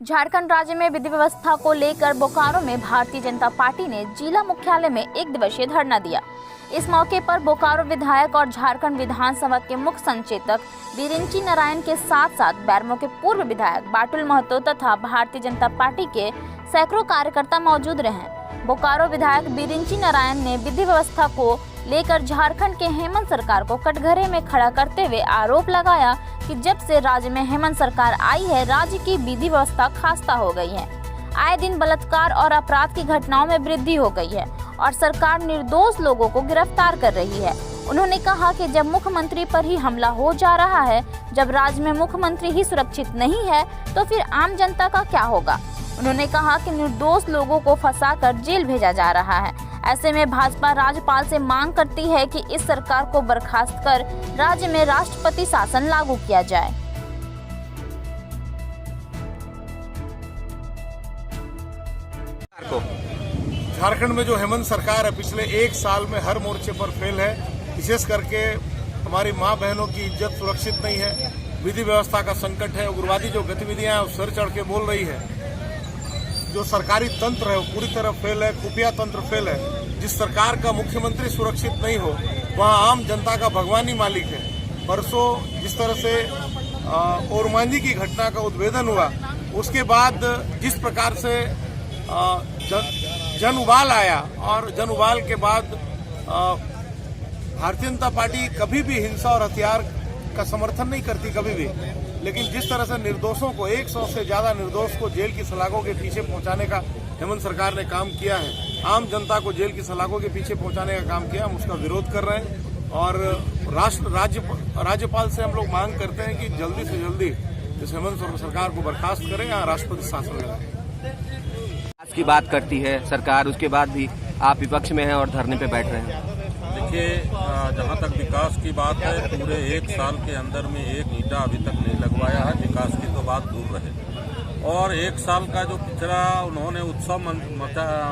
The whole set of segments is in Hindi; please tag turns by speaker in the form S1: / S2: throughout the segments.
S1: झारखंड राज्य में विधि व्यवस्था को लेकर बोकारो में भारतीय जनता पार्टी ने जिला मुख्यालय में एक दिवसीय धरना दिया। इस मौके पर बोकारो विधायक और झारखंड विधानसभा के मुख्य संचेतक बिरिंची नारायण के साथ साथ बैरमो के पूर्व विधायक बाटुल महतो तथा भारतीय जनता पार्टी के सैकड़ों कार्यकर्ता मौजूद रहे। बोकारो विधायक बिरिंची नारायण ने विधि व्यवस्था को लेकर झारखंड के हेमंत सरकार को कटघरे में खड़ा करते हुए आरोप लगाया कि जब से राज्य में हेमंत सरकार आई है, राज्य की विधि व्यवस्था खस्ता हो गई है। आए दिन बलात्कार और अपराध की घटनाओं में वृद्धि हो गई है और सरकार निर्दोष लोगों को गिरफ्तार कर रही है। उन्होंने कहा कि जब मुख्यमंत्री पर ही हमला हो जा रहा है, जब राज्य में मुख्यमंत्री ही सुरक्षित नहीं है, तो फिर आम जनता का क्या होगा। उन्होंने कहा कि निर्दोष लोगों को फंसाकर जेल भेजा जा रहा है। ऐसे में भाजपा राज्यपाल से मांग करती है कि इस सरकार को बर्खास्त कर राज्य में राष्ट्रपति शासन लागू किया जाए।
S2: झारखंड में जो हेमंत सरकार है, पिछले एक साल में हर मोर्चे पर फेल है। विशेष करके हमारी माँ बहनों की इज्जत सुरक्षित नहीं है, विधि व्यवस्था का संकट है, उग्रवादी जो गतिविधियां हैं वो सर चढ़ के बोल रही है। जो सरकारी तंत्र है वो पूरी तरह फेल है, खुफिया तंत्र फेल है। जिस सरकार का मुख्यमंत्री सुरक्षित नहीं हो, वहाँ आम जनता का भगवान ही मालिक है। परसों जिस तरह से ओरमांझी की घटना का उद्भेदन हुआ, उसके बाद जिस प्रकार से जन उबाल आया और जन उबाल के बाद भारतीय जनता पार्टी कभी भी हिंसा और हथियार का समर्थन नहीं करती, कभी भी। लेकिन जिस तरह से निर्दोषों को 100 से ज्यादा निर्दोष को जेल की सलाखों के पीछे पहुंचाने का हेमंत सरकार ने काम किया है, आम जनता को जेल की सलाखों के पीछे पहुंचाने का काम किया, हम उसका विरोध कर रहे हैं। और राज्यपाल से हम लोग मांग करते हैं कि जल्दी से जल्दी इस हेमंत सरकार को बर्खास्त करें या राष्ट्रपति शासन लगाएं।
S3: की बात करती है सरकार, उसके बाद भी आप विपक्ष में हैं और धरने पे बैठ रहे हैं।
S4: देखिए, जहाँ तक विकास की बात है, पूरे एक साल के अंदर में एक ईंटा अभी तक नहीं लगवाया है। विकास की तो बात दूर रहे। और एक साल का जो पिछड़ा उन्होंने उत्सव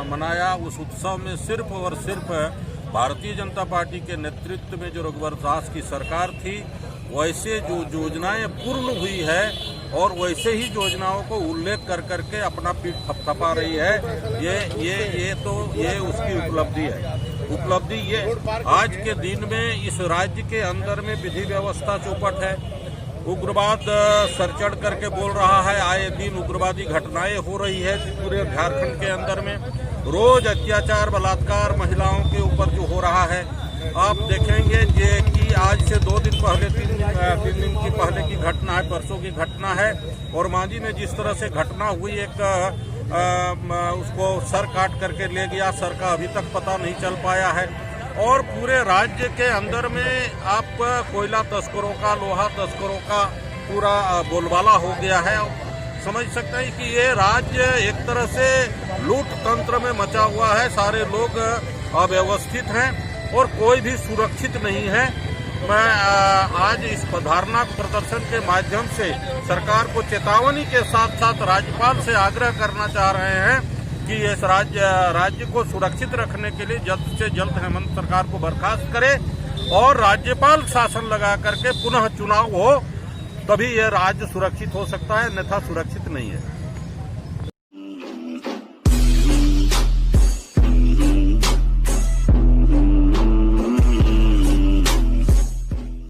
S4: मनाया, उस उत्सव में सिर्फ और सिर्फ भारतीय जनता पार्टी के नेतृत्व में जो रघुवर दास की सरकार थी, वैसे जो योजनाएं पूर्ण हुई है और वैसे ही योजनाओं को उल्लेख कर करके अपना पीठ थपथपा रही है। ये उसकी उपलब्धि है। उपलब्धि ये आज के दिन में इस राज्य के अंदर में विधि व्यवस्था चौपट है। उग्रवाद सर चढ़ करके बोल रहा है। आए दिन उग्रवादी घटनाएं हो रही है पूरे झारखंड के अंदर में। रोज अत्याचार, बलात्कार महिलाओं के ऊपर जो हो रहा है, आप देखेंगे कि आज से 2 दिन पहले 3 दिन की पहले की घटना है, परसों की घटना है। और मांझी में जिस तरह से घटना हुई, एक उसको सर काट करके ले गया, सर का अभी तक पता नहीं चल पाया है। और पूरे राज्य के अंदर में आप कोयला तस्करों का, लोहा तस्करों का पूरा बोलबाला हो गया है। समझ सकते हैं कि ये राज्य एक तरह से लूट तंत्र में मचा हुआ है। सारे लोग अव्यवस्थित हैं और कोई भी सुरक्षित नहीं है। मैं आज इस धारणा प्रदर्शन के माध्यम से सरकार को चेतावनी के साथ साथ राज्यपाल से आग्रह करना चाह रहे हैं कि इस राज्य को सुरक्षित रखने के लिए जल्द से जल्द हेमंत सरकार को बर्खास्त करे और राज्यपाल शासन लगा करके पुनः चुनाव हो, तभी यह राज्य सुरक्षित हो सकता है, अन्यथा सुरक्षित नहीं है।